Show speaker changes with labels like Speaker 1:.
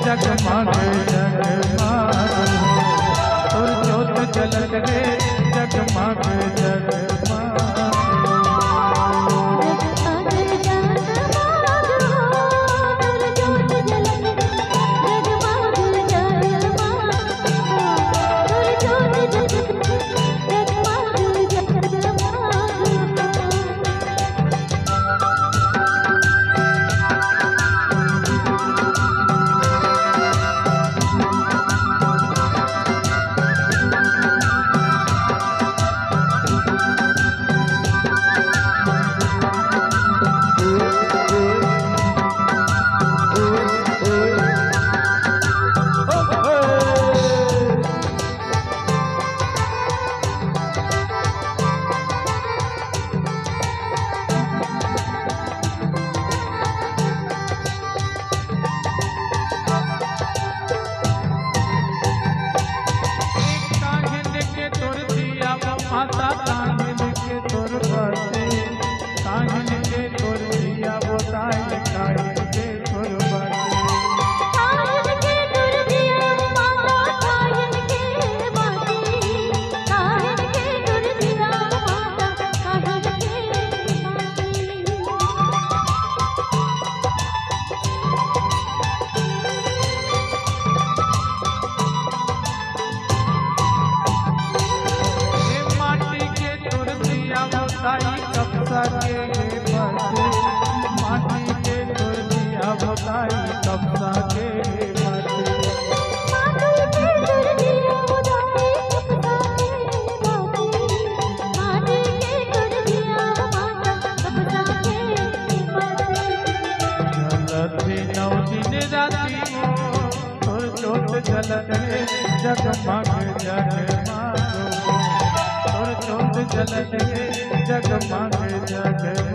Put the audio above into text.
Speaker 1: जगमग जगमग तोर ज्योत जलत रे जगमग जगमग। माता काहिन के तोर बसे काहिन के तोर दिया बताए काहिन के तोर बसे
Speaker 2: काहिन के तोर दिया माता काहिन के बसे काहिन के तोर दिया माता काहिन के
Speaker 1: ताई कब्जा के बसे माटी के तोर दिया बताई कब्जा के बसे
Speaker 2: माटी के तोर दिया बताई कब्जा के बसे माटी के तोर दिया माता कब्जा के बसे।
Speaker 1: जलत नौ दिन राती तोर ज्योत जलत रे जगमग जगमग तोर ज्योत जलत रे जगमग जगमग।